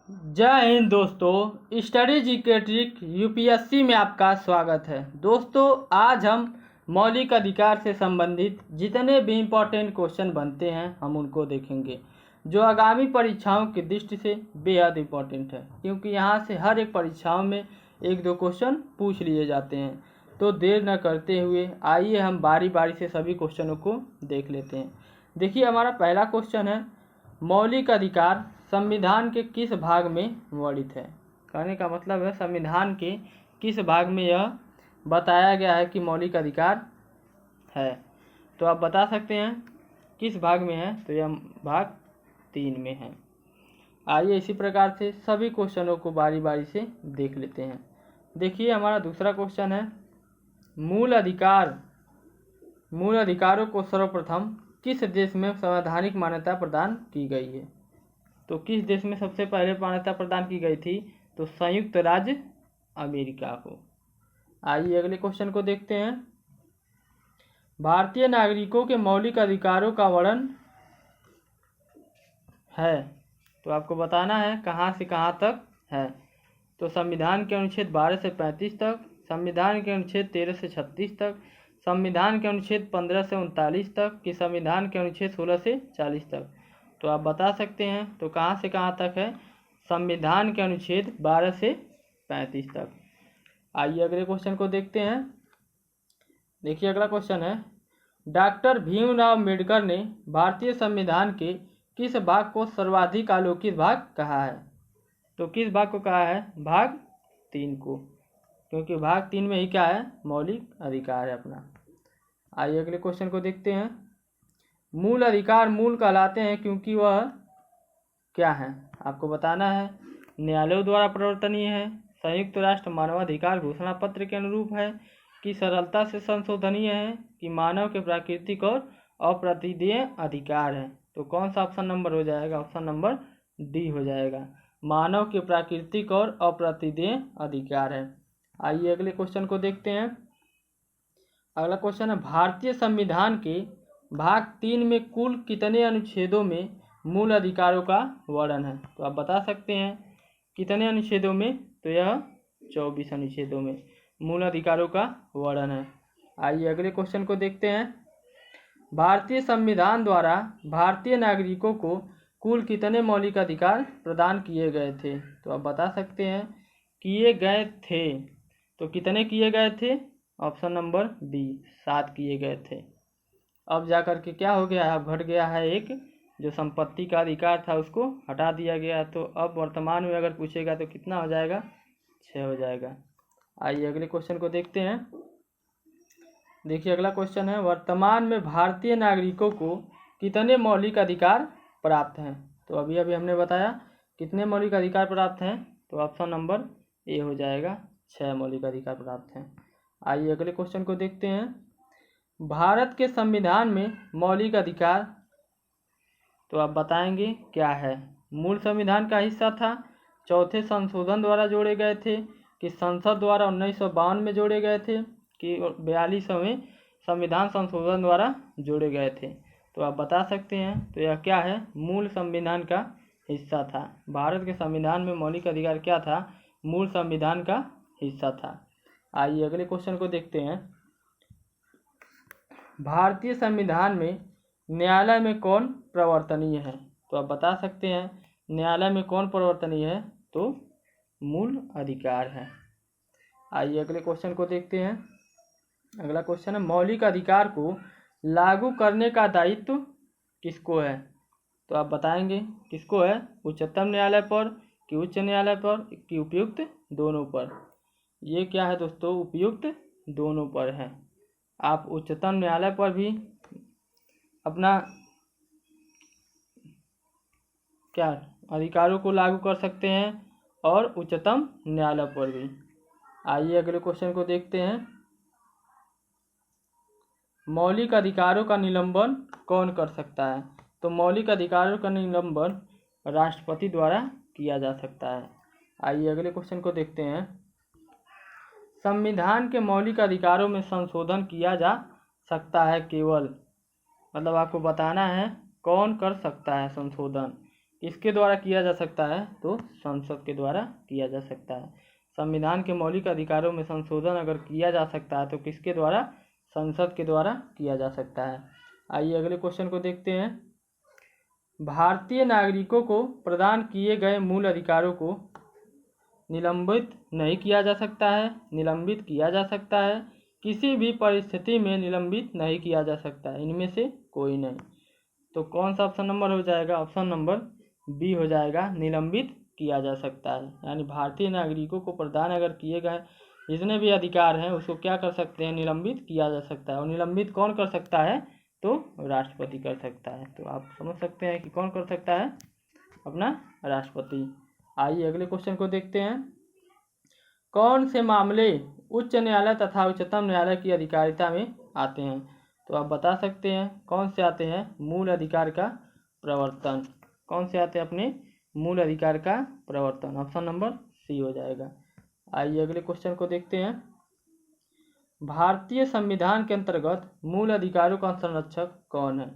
जय हिंद दोस्तों, study GK trick UPSC में आपका स्वागत है। दोस्तों, आज हम मौलिक अधिकार से संबंधित जितने भी इम्पोर्टेंट क्वेश्चन बनते हैं हम उनको देखेंगे, जो आगामी परीक्षाओं की दृष्टि से बेहद इम्पोर्टेंट है, क्योंकि यहाँ से हर एक परीक्षाओं में एक दो क्वेश्चन पूछ लिए जाते हैं। तो देर न करते हुए आइए हम बारी बारी से सभी क्वेश्चनों को देख लेते हैं। देखिए, हमारा पहला क्वेश्चन है, मौलिक अधिकार संविधान के किस भाग में वर्णित है। कहने का मतलब है संविधान के किस भाग में यह बताया गया है कि मौलिक अधिकार है। तो आप बता सकते हैं किस भाग में है, तो यह भाग 3 में है। आइए इसी प्रकार से सभी क्वेश्चनों को बारी बारी से देख लेते हैं। देखिए, हमारा दूसरा क्वेश्चन है, मूल अधिकारों को सर्वप्रथम किस देश में संवैधानिक मान्यता प्रदान की गई है। तो किस देश में सबसे पहले मान्यता प्रदान की गई थी, तो संयुक्त राज्य अमेरिका को। आइए अगले क्वेश्चन को देखते हैं। भारतीय नागरिकों के मौलिक अधिकारों का वर्णन है, तो आपको बताना है कहाँ से कहाँ तक है। तो संविधान के अनुच्छेद 12 से 35 तक, संविधान के अनुच्छेद 13 से 36 तक, संविधान के अनुच्छेद 15 से 39 तक, कि संविधान के अनुच्छेद 16 से 40 तक। तो आप बता सकते हैं तो कहाँ से कहाँ तक है, संविधान के अनुच्छेद 12 से 35 तक। आइए अगले क्वेश्चन को देखते हैं। देखिए, अगला क्वेश्चन है, डॉक्टर भीमराव अम्बेडकर ने भारतीय संविधान के किस भाग को सर्वाधिक आलोकित भाग कहा है। तो किस भाग को कहा है, भाग 3 को, क्योंकि भाग 3 में ही क्या है, मौलिक अधिकार है अपना। आइए अगले क्वेश्चन को देखते हैं। मूल अधिकार मूल कहलाते हैं क्योंकि वह क्या है, आपको बताना है। न्यायालयों द्वारा परिवर्तनीय है, संयुक्त राष्ट्र मानवाधिकार घोषणा पत्र के अनुरूप है, कि सरलता से संशोधनीय है, कि मानव के प्राकृतिक और अप्रतिदेय अधिकार है। तो कौन सा ऑप्शन नंबर हो जाएगा, ऑप्शन नंबर डी हो जाएगा, मानव के प्राकृतिक और अप्रतिदेय अधिकार है। आइए अगले क्वेश्चन को देखते हैं। अगला क्वेश्चन है, भारतीय संविधान के भाग 3 में कुल कितने अनुच्छेदों में मूल अधिकारों का वर्णन है। तो आप बता सकते हैं कितने अनुच्छेदों में, तो यह 24 अनुच्छेदों में मूल अधिकारों का वर्णन है। आइए अगले क्वेश्चन को देखते हैं। भारतीय संविधान द्वारा भारतीय नागरिकों को कुल कितने मौलिक अधिकार प्रदान किए गए थे। तो आप बता सकते हैं किए गए थे, तो कितने किए गए थे, ऑप्शन नंबर डी, 7 किए गए थे। अब जाकर के क्या हो गया है, अब घट गया है एक, जो संपत्ति का अधिकार था उसको हटा दिया गया। तो अब वर्तमान में अगर पूछेगा तो कितना हो जाएगा, 6 हो जाएगा। आइए अगले क्वेश्चन को देखते हैं। देखिए, अगला क्वेश्चन है, वर्तमान में भारतीय नागरिकों को कितने मौलिक अधिकार प्राप्त हैं। तो अभी हमने बताया कितने मौलिक अधिकार प्राप्त हैं, तो ऑप्शन नंबर ए हो जाएगा, 6 मौलिक अधिकार प्राप्त हैं। आइए अगले क्वेश्चन को देखते हैं। भारत के संविधान में मौलिक अधिकार, तो आप बताएंगे क्या है। मूल संविधान का हिस्सा था, चौथे संशोधन द्वारा जोड़े गए थे, कि संसद द्वारा 1952 में जोड़े गए थे, कि 42वें संविधान संशोधन द्वारा जोड़े गए थे। तो आप बता सकते हैं तो यह क्या है, मूल संविधान का हिस्सा था। भारत के संविधान में मौलिक अधिकार क्या था, मूल संविधान का हिस्सा था। आइए अगले क्वेश्चन को देखते हैं। भारतीय संविधान में न्यायालय में कौन प्रवर्तनीय है। तो आप बता सकते हैं न्यायालय में कौन प्रवर्तनीय है, तो मूल अधिकार है। आइए अगले क्वेश्चन को देखते हैं। अगला क्वेश्चन है, मौलिक अधिकार को लागू करने का दायित्व किसको है। तो आप बताएंगे किसको है, उच्चतम न्यायालय पर, कि उच्च न्यायालय पर, कि उपयुक्त दोनों पर। ये क्या है दोस्तों, उपयुक्त दोनों पर है। आप उच्चतम न्यायालय पर भी अपना क्या अधिकारों को लागू कर सकते हैं और उच्चतम न्यायालय पर भी। आइए अगले क्वेश्चन को देखते हैं। मौलिक अधिकारों का निलंबन कौन कर सकता है। तो मौलिक अधिकारों का निलंबन राष्ट्रपति द्वारा किया जा सकता है। आइए अगले क्वेश्चन को देखते हैं। संविधान के मौलिक अधिकारों में संशोधन किया जा सकता है केवल, मतलब आपको बताना है कौन कर सकता है संशोधन, किसके द्वारा किया जा सकता है? तो संसद के द्वारा किया जा सकता है। संविधान के मौलिक अधिकारों में संशोधन अगर किया जा सकता है तो किसके द्वारा? संसद के द्वारा किया जा सकता है। आइए अगले क्वेश्चन को देखते हैं। भारतीय नागरिकों को प्रदान किए गए मूल अधिकारों को निलंबित नहीं किया जा सकता है, निलंबित किया जा सकता है, किसी भी परिस्थिति में निलंबित नहीं किया जा सकता है, इनमें से कोई नहीं। तो कौन सा ऑप्शन नंबर हो जाएगा? ऑप्शन नंबर बी हो जाएगा, निलंबित किया जा सकता है। यानी भारतीय नागरिकों को प्रदान अगर किए गए जितने भी अधिकार हैं उसको क्या कर सकते हैं? निलंबित किया जा सकता है। और निलंबित कौन कर सकता है? तो राष्ट्रपति कर सकता है। तो आप समझ सकते हैं कि कौन कर सकता है? अपना राष्ट्रपति। आइए अगले क्वेश्चन को देखते हैं। कौन से मामले उच्च न्यायालय तथा उच्चतम न्यायालय की अधिकारिता में आते हैं? तो आप बता सकते हैं कौन से आते हैं? मूल अधिकार का प्रवर्तन। कौन से आते हैं? अपने मूल अधिकार का प्रवर्तन। ऑप्शन नंबर सी हो जाएगा। आइए अगले क्वेश्चन को देखते हैं। भारतीय संविधान के अंतर्गत मूल अधिकारों का संरक्षक कौन है?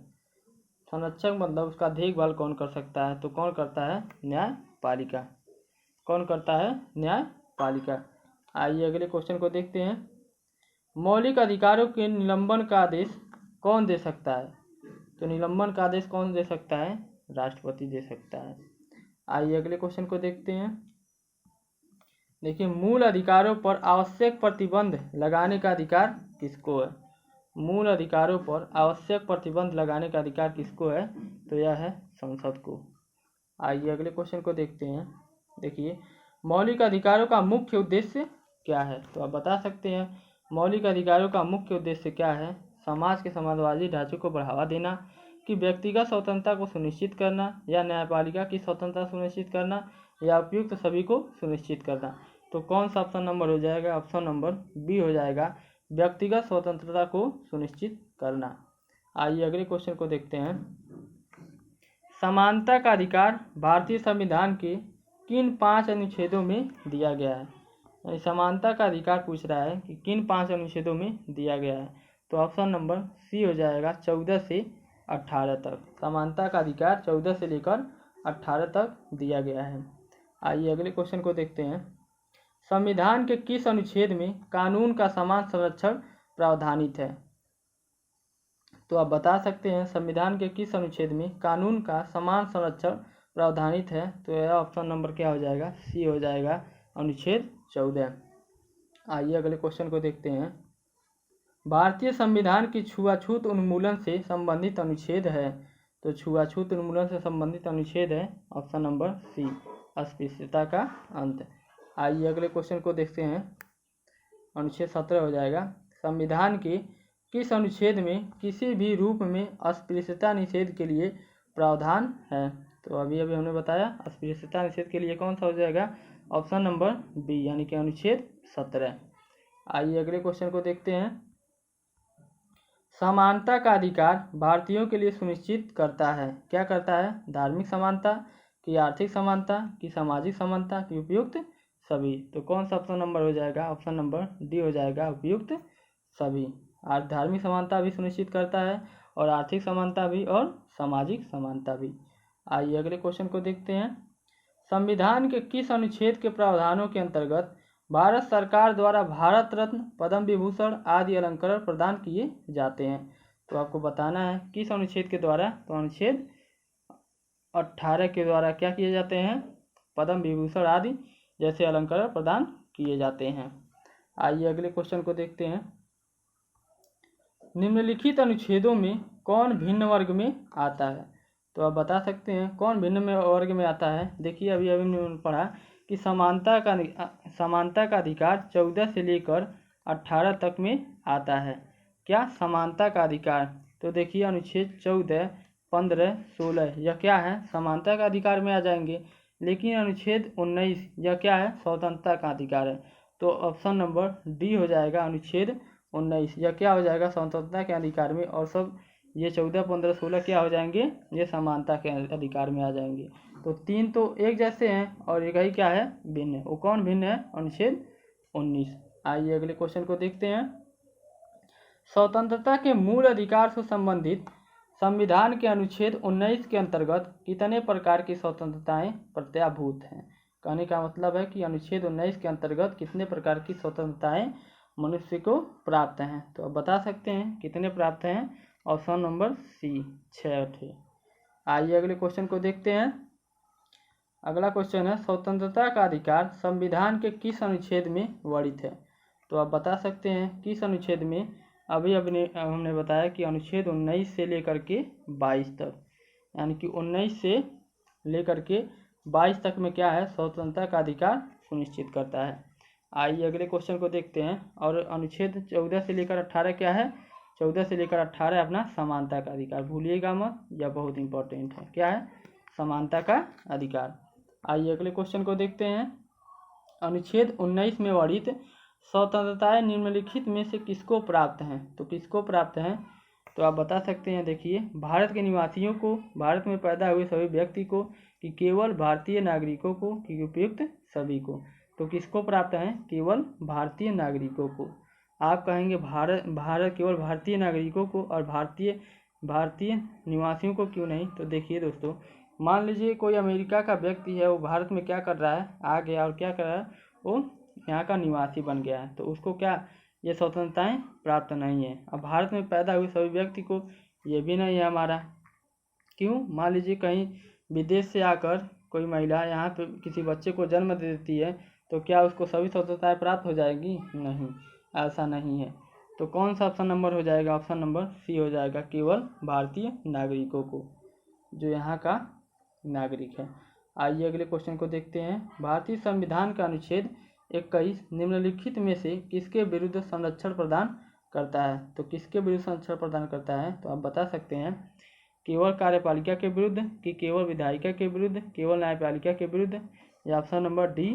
संरक्षक मतलब उसका देखभाल कौन कर सकता है? तो कौन करता है? न्यायपालिका। कौन करता है? न्यायपालिका। आइए अगले क्वेश्चन को देखते हैं। मौलिक अधिकारों के निलंबन का आदेश कौन दे सकता है? तो निलंबन का आदेश कौन दे सकता है? राष्ट्रपति दे सकता है। आइए अगले क्वेश्चन को देखते हैं। देखिए, मूल अधिकारों पर आवश्यक प्रतिबंध लगाने का अधिकार किसको है? मूल अधिकारों पर आवश्यक प्रतिबंध लगाने का अधिकार किसको है? तो यह है संसद को। आइए अगले क्वेश्चन को देखते हैं। देखिए, मौलिक अधिकारों का मुख्य उद्देश्य क्या है? तो आप बता सकते हैं मौलिक अधिकारों का मुख्य उद्देश्य क्या है? समाज के समाजवादी ढांचे को बढ़ावा देना, कि व्यक्तिगत स्वतंत्रता को सुनिश्चित करना, या न्यायपालिका की स्वतंत्रता सुनिश्चित करना, या उपयुक्त सभी को सुनिश्चित करना। तो कौन सा ऑप्शन नंबर हो जाएगा? ऑप्शन नंबर बी हो जाएगा, व्यक्तिगत स्वतंत्रता को सुनिश्चित करना। आइए अगले क्वेश्चन को देखते हैं। समानता का अधिकार भारतीय संविधान के किन 5 अनुच्छेदों में दिया गया है? समानता का अधिकार पूछ रहा है कि किन 5 अनुच्छेदों में दिया गया है। तो ऑप्शन नंबर सी हो जाएगा, 14 से 18 तक। समानता का अधिकार 14 से लेकर 18 तक दिया गया है। आइए अगले क्वेश्चन को देखते हैं। संविधान के किस अनुच्छेद में कानून का समान संरक्षण प्रावधानित है? तो आप बता सकते हैं संविधान के किस अनुच्छेद में कानून का समान संरक्षण प्रावधानित है? तो यह ऑप्शन नंबर क्या हो जाएगा? सी हो जाएगा, अनुच्छेद 14। आइए अगले क्वेश्चन को देखते हैं। भारतीय संविधान की छुआछूत उन्मूलन से संबंधित अनुच्छेद है। तो छुआछूत उन्मूलन से संबंधित अनुच्छेद है ऑप्शन नंबर सी, अस्पृश्यता का अंत। आइए अगले क्वेश्चन को देखते हैं। अनुच्छेद 17 हो जाएगा। संविधान के किस अनुच्छेद में किसी भी रूप में अस्पृश्यता निषेध के लिए प्रावधान है? तो अभी हमने बताया अस्पृश्यता निषेध के लिए कौन सा हो जाएगा? ऑप्शन नंबर बी, यानी कि अनुच्छेद 17। आइए अगले क्वेश्चन को देखते हैं। समानता का अधिकार भारतीयों के लिए सुनिश्चित करता है। क्या करता है? धार्मिक समानता, की आर्थिक समानता, की सामाजिक समानता, की उपयुक्त सभी। तो कौन सा ऑप्शन नंबर हो जाएगा? ऑप्शन नंबर डी हो जाएगा, उपयुक्त सभी। धार्मिक समानता भी सुनिश्चित करता है और आर्थिक समानता भी और सामाजिक समानता भी। आइए अगले क्वेश्चन को देखते हैं। संविधान के किस अनुच्छेद के प्रावधानों के अंतर्गत भारत सरकार द्वारा भारत रत्न, पद्म विभूषण आदि अलंकरण प्रदान किए जाते हैं? तो आपको बताना है किस अनुच्छेद के द्वारा। तो अनुच्छेद 18 के द्वारा क्या किए जाते हैं? पद्म विभूषण आदि जैसे अलंकरण प्रदान किए जाते हैं। आइए अगले क्वेश्चन को देखते हैं। निम्नलिखित अनुच्छेदों में कौन भिन्न वर्ग में आता है? तो आप बता सकते हैं कौन भिन्न वर्ग में आता है। देखिए, अभी हमने पढ़ा कि समानता का अधिकार 14 से लेकर 18 तक में आता है। क्या? समानता का अधिकार। तो देखिए, अनुच्छेद 14, 15, 16 यह क्या है? समानता का अधिकार में आ जाएंगे। लेकिन अनुच्छेद 19 यह क्या है? स्वतंत्रता का अधिकार है। तो ऑप्शन नंबर डी हो जाएगा, अनुच्छेद 19 यह क्या हो जाएगा? स्वतंत्रता के अधिकार में। और सब ये 14, 15, 16 क्या हो जाएंगे? ये समानता के अधिकार में आ जाएंगे। तो 3 तो एक जैसे हैं और एक ही क्या है? भिन्न है। वो कौन भिन्न है? अनुच्छेद 19। आइए अगले क्वेश्चन को देखते हैं। स्वतंत्रता के मूल अधिकार से संबंधित संविधान के अनुच्छेद 19 के अंतर्गत कितने प्रकार की स्वतंत्रताएं प्रत्याभूत हैं। कहने का मतलब है कि अनुच्छेद 19 के अंतर्गत कितने प्रकार की स्वतंत्रताएं मनुष्य को प्राप्त हैं। तो अब बता सकते हैं कितने प्राप्त हैं। ऑप्शन नंबर सी 6 थे। आइए अगले क्वेश्चन को देखते हैं। अगला क्वेश्चन है स्वतंत्रता का अधिकार संविधान के किस अनुच्छेद में वर्णित है। तो आप बता सकते हैं किस अनुच्छेद में। अभी हमने बताया कि अनुच्छेद 19 से लेकर के 22 तक, यानी कि 19 से लेकर के 22 तक में क्या है, स्वतंत्रता का अधिकार सुनिश्चित करता है। आइए अगले क्वेश्चन को देखते हैं। और अनुच्छेद 14 से लेकर 18 क्या है, 14 से लेकर 18 अपना समानता का अधिकार, भूलिएगा मत, यह बहुत इंपॉर्टेंट है। क्या है, समानता का अधिकार। आइए अगले क्वेश्चन को देखते हैं। अनुच्छेद 19 में वर्णित स्वतंत्रताएं निम्नलिखित में से किसको प्राप्त हैं। तो किसको प्राप्त हैं, तो आप बता सकते हैं। देखिए, भारत के निवासियों को, भारत में पैदा हुए सभी व्यक्ति को, कि केवल भारतीय नागरिकों को, कि उपयुक्त सभी को। तो किसको प्राप्त हैं, केवल भारतीय नागरिकों को। आप कहेंगे भारत केवल भारतीय नागरिकों को और भारतीय निवासियों को क्यों नहीं। तो देखिए दोस्तों, मान लीजिए कोई अमेरिका का व्यक्ति है, वो भारत में क्या कर रहा है, आ गया और क्या कर रहा है, वो यहाँ का निवासी बन गया है, तो उसको क्या ये स्वतंत्रताएं प्राप्त नहीं है। अब भारत में पैदा हुए सभी व्यक्ति को ये भी नहीं है हमारा। क्यों, मान लीजिए कहीं विदेश से आकर कोई महिला यहाँ पे किसी बच्चे को जन्म दे देती है, तो क्या उसको सभी स्वतंत्रताएं प्राप्त हो जाएगी, नहीं, ऐसा नहीं है। तो कौन सा ऑप्शन नंबर हो जाएगा, ऑप्शन नंबर सी हो जाएगा, केवल भारतीय नागरिकों को, जो यहाँ का नागरिक है। आइए अगले क्वेश्चन को देखते हैं। भारतीय संविधान का अनुच्छेद 21 निम्नलिखित में से किसके विरुद्ध संरक्षण प्रदान करता है। तो किसके विरुद्ध संरक्षण प्रदान करता है, तो आप बता सकते हैं केवल कार्यपालिका के विरुद्ध, कि केवल विधायिका के विरुद्ध, केवल न्यायपालिका के विरुद्ध, या ऑप्शन नंबर डी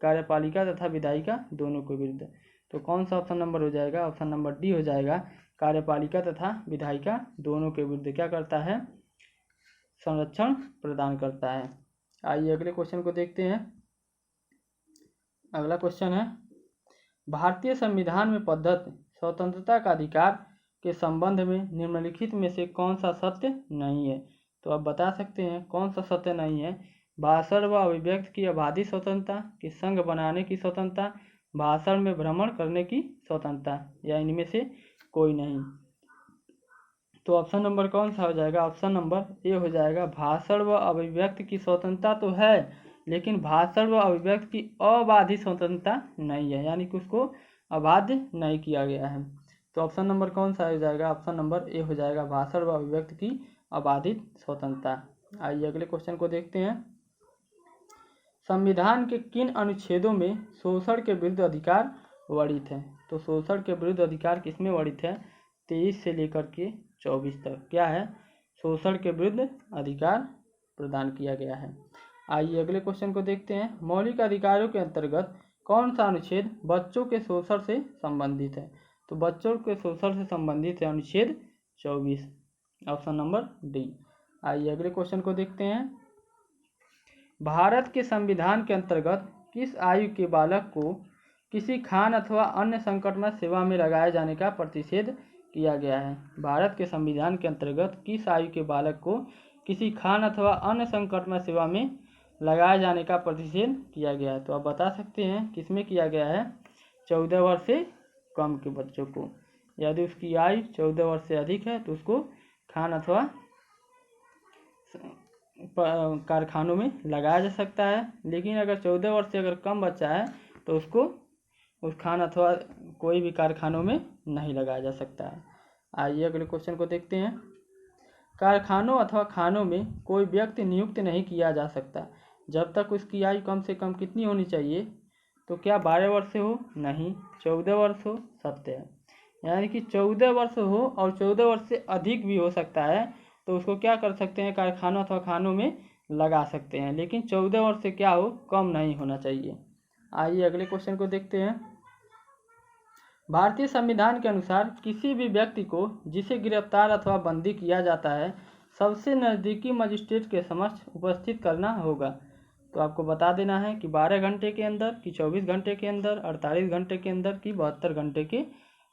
कार्यपालिका तथा विधायिका दोनों के विरुद्ध। तो कौन सा ऑप्शन नंबर हो जाएगा, ऑप्शन नंबर डी हो जाएगा, कार्यपालिका तथा विधायिका दोनों के विरुद्ध क्या करता है, संरक्षण प्रदान करता है। आइए अगले क्वेश्चन को देखते हैं। अगला क्वेश्चन है, भारतीय संविधान में प्रदत्त स्वतंत्रता का अधिकार के संबंध में निम्नलिखित में से कौन सा सत्य नहीं है। तो आप बता सकते हैं कौन सा सत्य नहीं है। भाषण व अभिव्यक्ति की अबाधी स्वतंत्रता, कि संघ बनाने की स्वतंत्रता, भाषण में भ्रमण करने की स्वतंत्रता, या इनमें से कोई नहीं। तो ऑप्शन नंबर कौन सा हो जाएगा, ऑप्शन नंबर ए हो जाएगा। भाषण व अभिव्यक्ति की स्वतंत्रता तो है, लेकिन भाषण व अभिव्यक्ति की अबाधित स्वतंत्रता नहीं है, यानी कि उसको अबाध्य नहीं किया गया है। तो ऑप्शन नंबर कौन सा हो जाएगा, ऑप्शन नंबर ए हो जाएगा, भाषण व अभिव्यक्ति की अबाधित स्वतंत्रता। आइए अगले क्वेश्चन को देखते हैं। संविधान के किन अनुच्छेदों में शोषण के विरुद्ध अधिकार वर्णित है। तो शोषण के विरुद्ध अधिकार किसमें वर्णित है, 23 से लेकर के 24 तक क्या है, शोषण के विरुद्ध अधिकार प्रदान किया गया है। आइए अगले क्वेश्चन को देखते हैं। मौलिक अधिकारों के अंतर्गत कौन सा अनुच्छेद बच्चों के शोषण से संबंधित है। तो बच्चों के शोषण से संबंधित है अनुच्छेद 24, ऑप्शन नंबर डी। आइए अगले क्वेश्चन को देखते हैं। भारत के संविधान के अंतर्गत किस आयु के बालक को किसी खान अथवा अन्य संकटमय सेवा में लगाए जाने का प्रतिषेध किया गया है। भारत के संविधान के अंतर्गत किस आयु के बालक को किसी खान अथवा अन्य संकटमय सेवा में लगाए जाने का प्रतिषेध किया गया है। तो आप बता सकते हैं किसमें किया गया है, 14 वर्ष से कम के बच्चों को। यदि उसकी आयु 14 वर्ष से अधिक है तो उसको खान अथवा कारखानों में लगाया जा सकता है, लेकिन अगर 14 वर्ष से अगर कम बच्चा है तो उसको उस खान अथवा कोई भी कारखानों में नहीं लगाया जा सकता है। आइए अगले क्वेश्चन को देखते हैं। कारखानों अथवा खानों में कोई व्यक्ति नियुक्त नहीं किया जा सकता जब तक उसकी आयु कम से कम कितनी होनी चाहिए, तो क्या 12 वर्ष से हो, नहीं, 14 वर्ष हो, सत्य है। यानी कि 14 वर्ष हो और 14 वर्ष से अधिक भी हो सकता है, तो उसको क्या कर सकते हैं, कारखानों अथवा खानों में लगा सकते हैं, लेकिन 14 वर्ष से क्या हो, कम नहीं होना चाहिए। आइए अगले क्वेश्चन को देखते हैं। भारतीय संविधान के अनुसार किसी भी व्यक्ति को जिसे गिरफ्तार अथवा बंदी किया जाता है सबसे नज़दीकी मजिस्ट्रेट के समक्ष उपस्थित करना होगा। तो आपको बता देना है कि 12 घंटे के अंदर, कि 24 घंटे के अंदर, 48 घंटे के अंदर, कि 72 घंटे के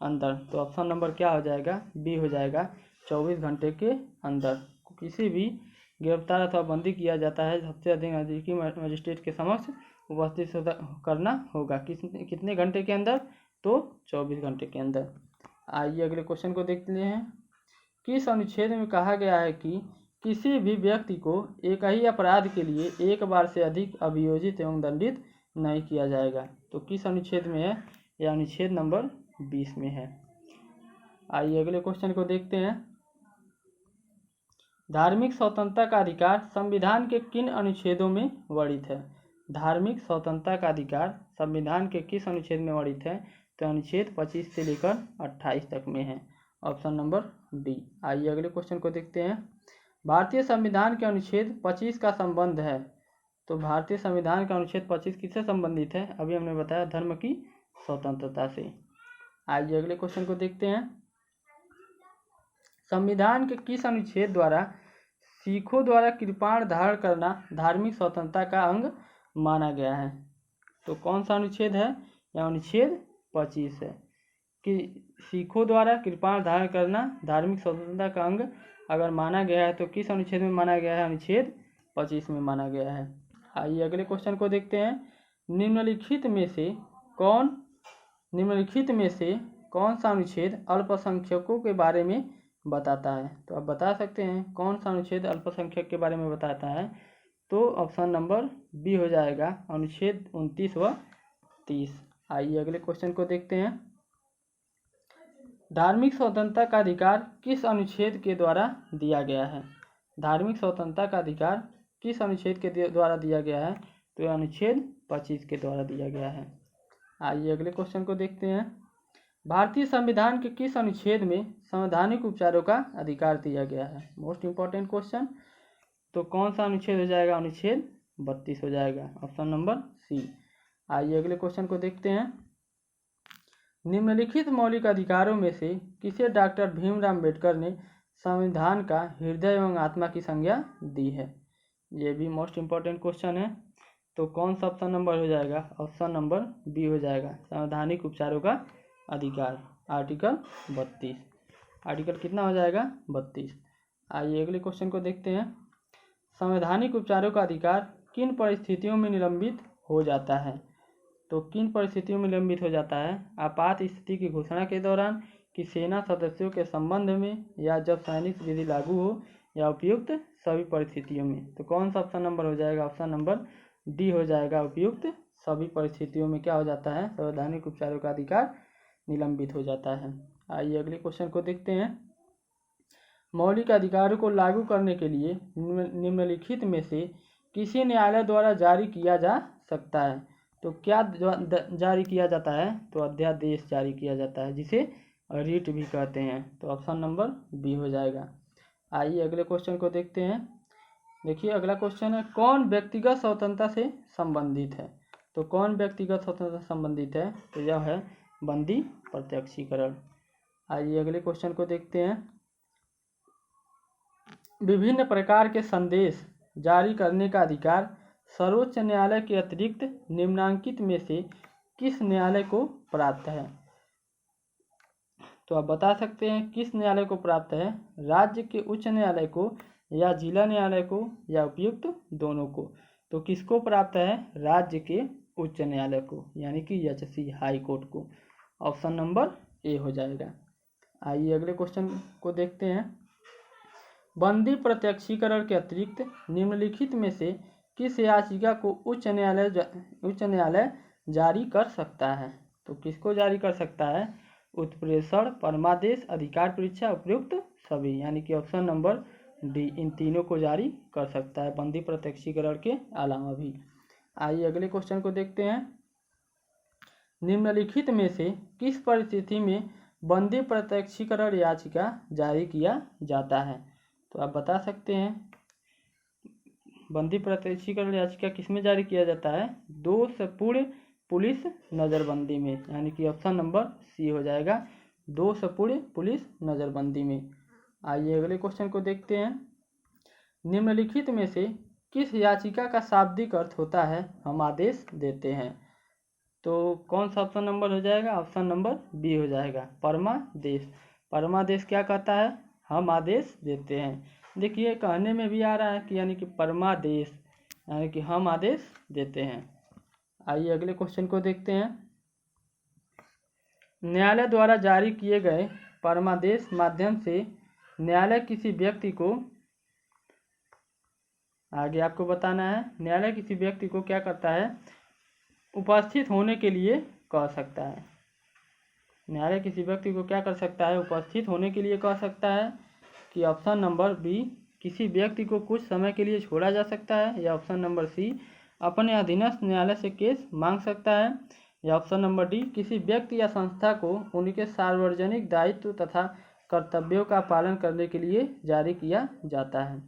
अंदर। तो ऑप्शन नंबर क्या हो जाएगा, बी हो जाएगा, 24 घंटे के अंदर किसी भी गिरफ्तार अथवा बंदी किया जाता है सबसे अधिक नज़दीकी मजिस्ट्रेट के समक्ष उपस्थित करना होगा। कितने घंटे के अंदर? तो 24 घंटे के अंदर। आइए अगले क्वेश्चन को देखते हैं। किस अनुच्छेद में कहा गया है कि किसी भी व्यक्ति को एक ही अपराध के लिए एक बार से अधिक अभियोजित एवं दंडित नहीं किया जाएगा? तो किस अनुच्छेद में है? यह अनुच्छेद नंबर 20 में है। आइए अगले क्वेश्चन को देखते हैं। धार्मिक स्वतंत्रता का अधिकार संविधान के किन अनुच्छेदों में वर्णित है? धार्मिक स्वतंत्रता का अधिकार संविधान के किस अनुच्छेद में वर्णित है? तो अनुच्छेद 25 से लेकर 28 तक में है। Option number D. आइए अगले क्वेश्चन को देखते हैं। भारतीय संविधान के अनुच्छेद 25 का संबंध है। तो भारतीय संविधान का अनुच्छेद 25 किससे संबंधित है? अभी हमने बताया धर्म की स्वतंत्रता से। आइए अगले क्वेश्चन को देखते हैं। संविधान के किस अनुच्छेद द्वारा सिखों द्वारा कृपाण धारण करना धार्मिक स्वतंत्रता का अंग माना गया है? तो कौन सा अनुच्छेद है? यह अनुच्छेद 25 है कि सिखों द्वारा कृपाण धारण करना धार्मिक स्वतंत्रता का अंग अगर माना गया है तो किस अनुच्छेद में माना गया है? अनुच्छेद 25 में माना गया है। आइए अगले क्वेश्चन को देखते हैं। निम्नलिखित में से कौन सा अनुच्छेद अल्पसंख्यकों के बारे में बताता है? तो आप बता सकते हैं कौन सा अनुच्छेद अल्पसंख्यक के बारे में बताता है? तो ऑप्शन नंबर बी हो जाएगा, अनुच्छेद 29 व 30। आइए अगले क्वेश्चन को देखते हैं। धार्मिक स्वतंत्रता का अधिकार किस अनुच्छेद के द्वारा दिया गया है? धार्मिक स्वतंत्रता का अधिकार किस अनुच्छेद के द्वारा दिया गया है? तो यह अनुच्छेद 25 के द्वारा दिया गया है। आइए अगले क्वेश्चन को देखते हैं। भारतीय संविधान के किस अनुच्छेद में संवैधानिक उपचारों का अधिकार दिया गया है? Most important question. तो कौन सा अनुच्छेद हो जाएगा? अनुच्छेद 32 हो जाएगा, ऑप्शन नंबर सी। आइए अगले क्वेश्चन को देखते हैं। निम्नलिखित मौलिक अधिकारों में से किसे डॉक्टर भीमराव अम्बेडकर ने संविधान का हृदय एवं आत्मा की संज्ञा दी है? ये भी मोस्ट इंपॉर्टेंट क्वेश्चन है। तो कौन सा ऑप्शन नंबर हो जाएगा? ऑप्शन नंबर बी हो जाएगा, संवैधानिक उपचारों का अधिकार, आर्टिकल 32। आर्टिकल कितना हो जाएगा? 32। आइए अगले क्वेश्चन को देखते हैं। संवैधानिक उपचारों का अधिकार किन परिस्थितियों में निलंबित हो जाता है? तो किन परिस्थितियों में निलंबित हो जाता है? आपात स्थिति की घोषणा के दौरान, कि सेना सदस्यों के संबंध में, या जब सैनिक विधि लागू हो, या उपयुक्त सभी परिस्थितियों में। तो कौन सा ऑप्शन नंबर हो जाएगा? ऑप्शन नंबर डी हो जाएगा, उपयुक्त सभी परिस्थितियों में क्या हो जाता है? संवैधानिक उपचारों का अधिकार निलंबित हो जाता है। आइए अगले क्वेश्चन को देखते हैं। मौलिक अधिकारों को लागू करने के लिए निम्नलिखित में से किसी न्यायालय द्वारा जारी किया जा सकता है? तो क्या जारी किया जाता है? तो अध्यादेश जारी किया जाता है, जिसे रिट भी कहते हैं। तो ऑप्शन नंबर बी हो जाएगा। आइए अगले क्वेश्चन को देखते हैं। देखिए अगला क्वेश्चन है, कौन व्यक्तिगत स्वतंत्रता से संबंधित है? तो कौन व्यक्तिगत स्वतंत्रता से संबंधित है? तो यह है बंदी प्रत्यक्षीकरण। आइए अगले क्वेश्चन को देखते हैं। विभिन्न प्रकार के संदेश जारी करने का अधिकार सर्वोच्च न्यायालय के अतिरिक्त निम्नांकित में से किस न्यायालय को प्राप्त है? तो आप बता सकते हैं किस न्यायालय को प्राप्त है? राज्य के उच्च न्यायालय को, या जिला न्यायालय को, या उपयुक्त दोनों को। तो किसको प्राप्त है? राज्य के उच्च न्यायालय को, यानी कि एचसी हाई कोर्ट को। ऑप्शन नंबर ए हो जाएगा। आइए अगले क्वेश्चन को देखते हैं। बंदी प्रत्यक्षीकरण के अतिरिक्त निम्नलिखित में से किस याचिका को उच्च न्यायालय जारी कर सकता है? तो किसको जारी कर सकता है? उत्प्रेषण, परमादेश, अधिकार परीक्षा, उपयुक्त सभी, यानी कि ऑप्शन नंबर डी, इन तीनों को जारी कर सकता है बंदी प्रत्यक्षीकरण के अलावा भी। आइए अगले क्वेश्चन को देखते हैं। निम्नलिखित में से किस परिस्थिति में बंदी प्रत्यक्षीकरण याचिका जारी किया जाता है? तो आप बता सकते हैं बंदी प्रत्यक्षीकरण याचिका किसमें जारी किया जाता है? दोषपूर्ण पुलिस नज़रबंदी में, यानी कि ऑप्शन नंबर सी हो जाएगा, दोषपूर्ण पुलिस नज़रबंदी में। आइए अगले क्वेश्चन को देखते हैं। निम्नलिखित में से किस याचिका का शाब्दिक अर्थ होता है हम आदेश देते हैं? तो कौन सा ऑप्शन नंबर हो जाएगा? ऑप्शन नंबर बी हो जाएगा, परमादेश। परमादेश क्या कहता है? हम आदेश देते हैं। देखिए कहने में भी आ रहा है कि यानी कि परमादेश, यानी कि हम आदेश देते हैं। आइए अगले क्वेश्चन को देखते हैं। न्यायालय द्वारा जारी किए गए परमादेश माध्यम से न्यायालय किसी व्यक्ति को, आगे आपको बताना है, न्यायालय किसी व्यक्ति को क्या करता है, उपस्थित होने के लिए कह सकता है। न्यायालय किसी व्यक्ति को क्या कर सकता है, उपस्थित होने के लिए कह सकता है। कि ऑप्शन नंबर बी, किसी व्यक्ति को कुछ समय के लिए छोड़ा जा सकता है, या ऑप्शन नंबर सी, अपने अधीनस्थ न्यायालय से केस मांग सकता है, या ऑप्शन नंबर डी, किसी व्यक्ति या संस्था को उनके सार्वजनिक दायित्व तथा कर्तव्यों का पालन करने के लिए जारी किया जाता है।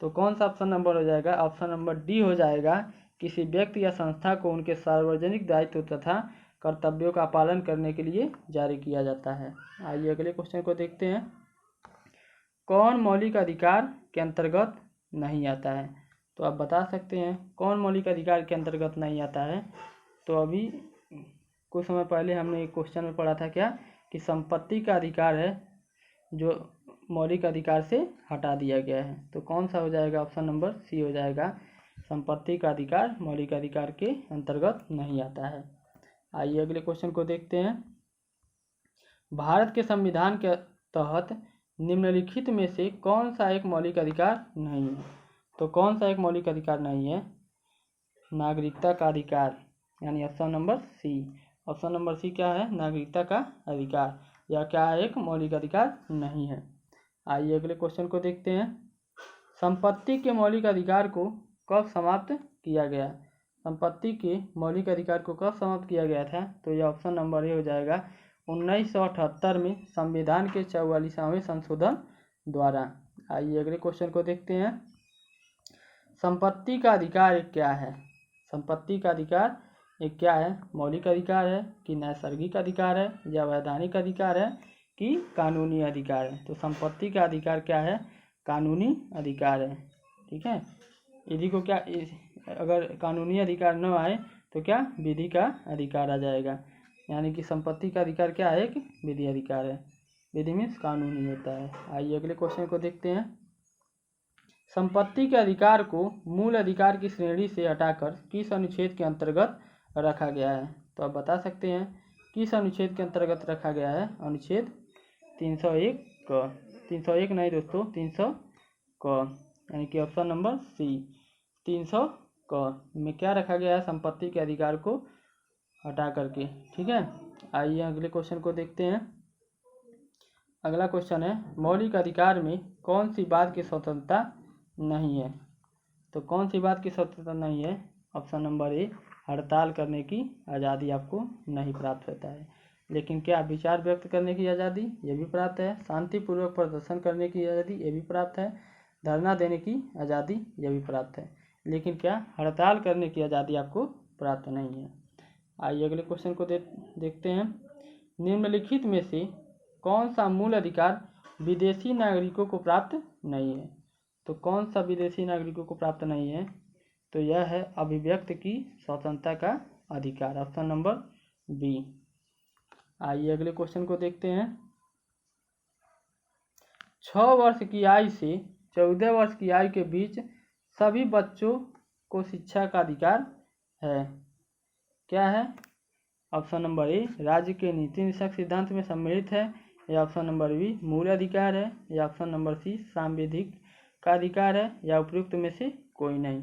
तो कौन सा ऑप्शन नंबर हो जाएगा, ऑप्शन नंबर डी हो जाएगा, किसी व्यक्ति या संस्था को उनके सार्वजनिक दायित्व तथा कर्तव्यों का पालन करने के लिए जारी किया जाता है। आइए अगले क्वेश्चन को देखते हैं। कौन मौलिक अधिकार के अंतर्गत नहीं आता है। तो आप बता सकते हैं कौन मौलिक अधिकार के अंतर्गत नहीं आता है। तो अभी कुछ समय पहले हमने एक क्वेश्चन में पढ़ा था क्या, कि संपत्ति का अधिकार है जो मौलिक अधिकार से हटा दिया गया है। तो कौन सा हो जाएगा, ऑप्शन नंबर सी हो जाएगा, संपत्ति का अधिकार मौलिक अधिकार के अंतर्गत नहीं आता है। आइए अगले क्वेश्चन को देखते हैं। भारत के संविधान के तहत निम्नलिखित में से कौन सा एक मौलिक अधिकार नहीं है। तो कौन सा एक मौलिक अधिकार नहीं है, नागरिकता का अधिकार, यानी option number C. Option number C क्या है, नागरिकता का अधिकार, या क्या है, एक मौलिक अधिकार नहीं है। आइए अगले क्वेश्चन को देखते हैं। संपत्ति के मौलिक अधिकार को कब समाप्त किया गया। संपत्ति के मौलिक अधिकार को कब समाप्त किया गया था। तो यह ऑप्शन नंबर ए हो जाएगा, 1978 में संविधान के 44वें संशोधन द्वारा। आइए अगले क्वेश्चन को देखते हैं। संपत्ति का अधिकार क्या है। संपत्ति का अधिकार एक क्या है, मौलिक अधिकार है कि नैसर्गिक अधिकार है, या वैधानिक अधिकार है कि कानूनी अधिकार है। तो संपत्ति का अधिकार क्या है, कानूनी अधिकार है। ठीक है, यदि को क्या, अगर कानूनी अधिकार न आए तो क्या, विधि का अधिकार आ जाएगा। यानी कि संपत्ति का अधिकार क्या है, कि विधि अधिकार है। विधि मीन्स कानूनी होता है। आइए अगले क्वेश्चन को देखते हैं। संपत्ति के अधिकार को मूल अधिकार की श्रेणी से हटाकर किस अनुच्छेद के अंतर्गत रखा गया है। तो आप बता सकते हैं किस अनुच्छेद के अंतर्गत रखा गया है। अनुच्छेद 301 क, 301 नहीं दोस्तों, 300 क, यानी कि ऑप्शन नंबर सी, 300 क में क्या रखा गया है, संपत्ति के अधिकार को हटा करके। ठीक है, आइए अगले क्वेश्चन को देखते हैं। अगला क्वेश्चन है, मौलिक अधिकार में कौन सी बात की स्वतंत्रता नहीं है। तो कौन सी बात की स्वतंत्रता नहीं है, ऑप्शन नंबर ए, हड़ताल करने की आज़ादी आपको नहीं प्राप्त होता है। लेकिन क्या, विचार व्यक्त करने की आज़ादी ये भी प्राप्त है, शांतिपूर्वक प्रदर्शन करने की आज़ादी ये भी प्राप्त है, धरना देने की आज़ादी ये भी प्राप्त है। लेकिन क्या, हड़ताल करने की आज़ादी आपको प्राप्त नहीं है। आइए अगले क्वेश्चन को देखते हैं। निम्नलिखित में से कौन सा मूल अधिकार विदेशी नागरिकों को प्राप्त नहीं है। तो कौन सा विदेशी नागरिकों को प्राप्त नहीं है। तो यह है अभिव्यक्ति की स्वतंत्रता का अधिकार, ऑप्शन नंबर बी। आइए अगले क्वेश्चन को देखते हैं। 6 वर्ष की आयु से 14 वर्ष की आयु के बीच सभी बच्चों को शिक्षा का अधिकार है। क्या है, ऑप्शन नंबर ए, राज्य के नीति निषेध सिद्धांत में सम्मिलित है, या ऑप्शन नंबर बी, मूल अधिकार है, या ऑप्शन नंबर सी, सांविधिक का अधिकार है, या उपयुक्त में से कोई नहीं।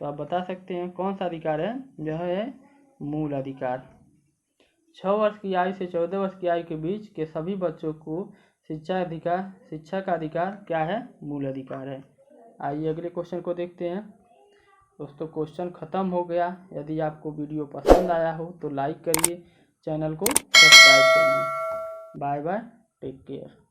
तो आप बता सकते हैं कौन सा अधिकार है, यह है मूल अधिकार। 6 वर्ष की आयु से 14 वर्ष की आयु के बीच के सभी बच्चों को शिक्षा का अधिकार क्या है, मूल अधिकार है। आइए अगले क्वेश्चन को देखते हैं। दोस्तों क्वेश्चन ख़त्म हो गया। यदि आपको वीडियो पसंद आया हो तो लाइक करिए, चैनल को सब्सक्राइब करिए। Bye bye, take care.